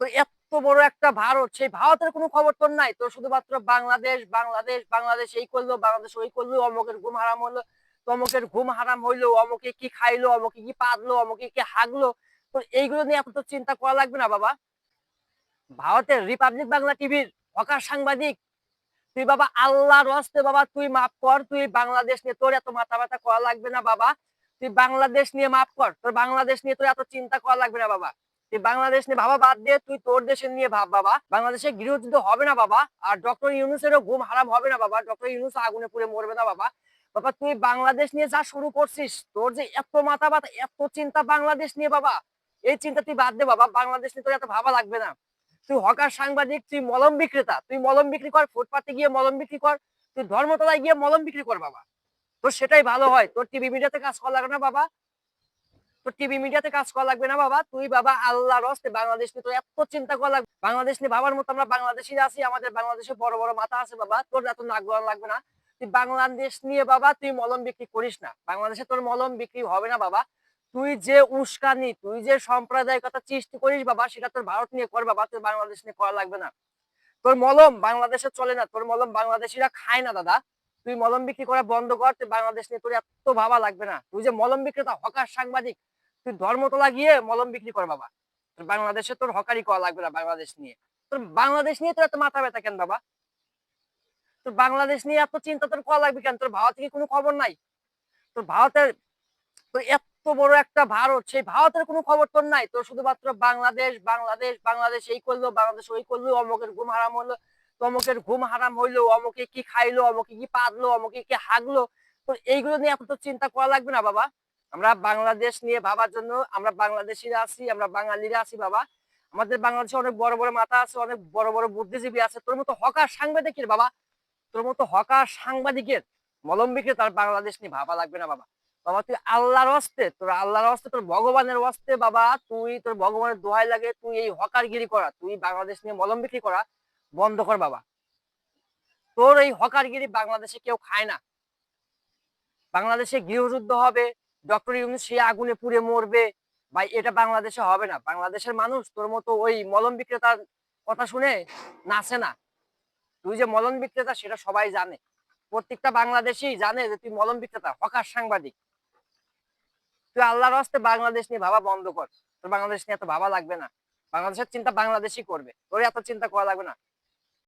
তো এত বড় একটা ভারত, সেই ভারতের কোনো খবর তোর নাই। তোর শুধুমাত্র বাংলাদেশ, বাংলাদেশ, বাংলাদেশ এই করলো, বাংলাদেশ ওই করলো, অমুকের ঘুম হারাম হলো, তমুকের ঘুম হারাম হইলো, অমুকে কি খাইলো, অমুকে কি পাদলো, অমুকে কি হাগলো। তো এইগুলো নিয়ে এত তো চিন্তা করা লাগবে না বাবা। ভারতের রিপাবলিক বাংলা টিভির হকার সাংবাদিক, তুই বাবা আল্লাহর হস্তে বাবা তুই মাফ কর, তুই বাংলাদেশ নিয়ে তোর এত মাথা ব্যথা করা লাগবে না বাবা। তুই বাংলাদেশ নিয়ে মাফ কর, তোর বাংলাদেশ নিয়ে তোর এত চিন্তা করা লাগবে না বাবা। তুই বাংলাদেশ নিয়ে ভাবা বাদ দিয়ে তুই তোর দেশের নিয়ে ভাব বাবা। বাংলাদেশে গৃহযুদ্ধ হবে না বাবা, আর ডক্টর ইউনূসেরও ঘুম হারাম হবে না বাবা, ডক্টর ইউনূস আগুনে পুড়ে মরবে না বাবা। বাবা তুই বাংলাদেশ নিয়ে যা শুরু করছিস, তোর যে এত মাথা ব্যথা এত চিন্তা বাংলাদেশ নিয়ে বাবা, এই চিন্তা তুই বাদ দে বাবা। বাংলাদেশ নিয়ে তোর এত ভাবা লাগবে না। তুই হকার সাংবাদিক, তুই মলম বিক্রেতা, তুই মলম বিক্রি কর, ফুটপাতে গিয়ে মলম বিক্রি কর, তুই ধর্মতলায় গিয়ে মলম বিক্রি কর বাবা। তোর সেটাই ভালো হয়, তোর টিভি মিডিয়াতে কাজ করা লাগবে না বাবা। তোর টিভি মিডিয়াতে কাজ করা লাগবে না বাবা। তুই বাবা আল্লাহর হস্তে বাংলাদেশ নিয়ে তোর এত চিন্তা করা লাগবে, বাংলাদেশ নিয়ে ভাবার মতো আমরা বাংলাদেশি আছি, আমাদের বাংলাদেশে বড় বড় মাথা আছে বাবা, তোর এত নাক গলানো লাগবে না। তুই বাংলাদেশ নিয়ে বাবা তুই মলম বিক্রি করিস না, বাংলাদেশে তোর মলম বিক্রি হবে না বাবা। তুই যে উস্কানি, তুই যে সাম্প্রদায়িকতা সৃষ্টি করিস বাবা, সেটা তোর ভারত নিয়ে কর বাবা, তোর বাংলাদেশ নিয়ে করা লাগবে না। তোর মলম বাংলাদেশে চলে না, তোর মলম বাংলাদেশিরা খায় না দাদা। তুই মলম বিক্রি করা বন্ধ কর, তুই বাংলাদেশ নিয়ে তোর এত ভাবা লাগবে না। তুই যে মলম বিক্রেতা হকার সাংবাদিক, তুই ধর্মতলা গিয়ে মলম বিক্রি কর বাবা। তোর বাংলাদেশে তোর হকারি করা লাগবে না বাংলাদেশ নিয়ে। তোর বাংলাদেশ নিয়ে তোর এত মাথা ব্যথা কেন বাবা? তোর বাংলাদেশ নিয়ে এত চিন্তা তোর করা লাগবে কেন? তোর ভারত থেকে কোনো খবর নাই? তোর ভারতের, তোর এত বড় একটা ভারত, সেই ভারতের কোনো খবর তোর নাই। তোর শুধুমাত্র বাংলাদেশ, বাংলাদেশ, বাংলাদেশ এই করলো, বাংলাদেশ ওই করলো, অমুকের ঘুম হারাম হলো, তমুকের ঘুম হারাম হইলো, অমুকে কি খাইলো, অমুকে কি পাদলো, অমুকে কি হাগলো। তো এইগুলো নিয়ে এত তো চিন্তা করা লাগবে না বাবা। আমরা বাংলাদেশ নিয়ে ভাবার জন্য আমরা বাংলাদেশিরা আছি, আমরা বাঙালিরা আছি বাবা। আমাদের বাংলাদেশে অনেক বড় বড় মাথা আছে, অনেক বড় বড় বুদ্ধিজীবী আছে। তোর মতো হকার সাংবাদিকের বাবা, তোর মতো হকার সাংবাদিকের মলম বিক্রেতার বাংলাদেশ নিয়ে ভাবা লাগবে না বাবা। বাবা তুই আল্লাহর হস্তে, তোর আল্লাহর হস্তে, তোর ভগবানের হস্তে বাবা, তুই তোর ভগবানের দোহাই লাগে, তুই এই হকারগিরি করা, তুই বাংলাদেশ নিয়ে মলম বিক্রি করা বন্ধ কর বাবা। তোর এই হকারগিরি বাংলাদেশে কেউ খায় না। বাংলাদেশে গৃহযুদ্ধ হবে, ডক্টর ইউনূস সে আগুনে পুড়ে মরবে ভাই, এটা বাংলাদেশে হবে না। বাংলাদেশের মানুষ তোর মতো ওই মলম বিক্রেতার কথা শুনে নাচে না। তুই যে মলম বিক্রেতা সেটা সবাই জানে, প্রত্যেকটা বাংলাদেশি জানে যে তুই মলম বিক্রেতা হকার সাংবাদিক। তুই আল্লাহর হস্তে বাংলাদেশ নিয়ে ভাবা বন্ধ কর, তোর বাংলাদেশ নিয়ে এত ভাবা লাগবে না। বাংলাদেশের চিন্তা বাংলাদেশই করবে, তোর এত চিন্তা করা লাগবে না।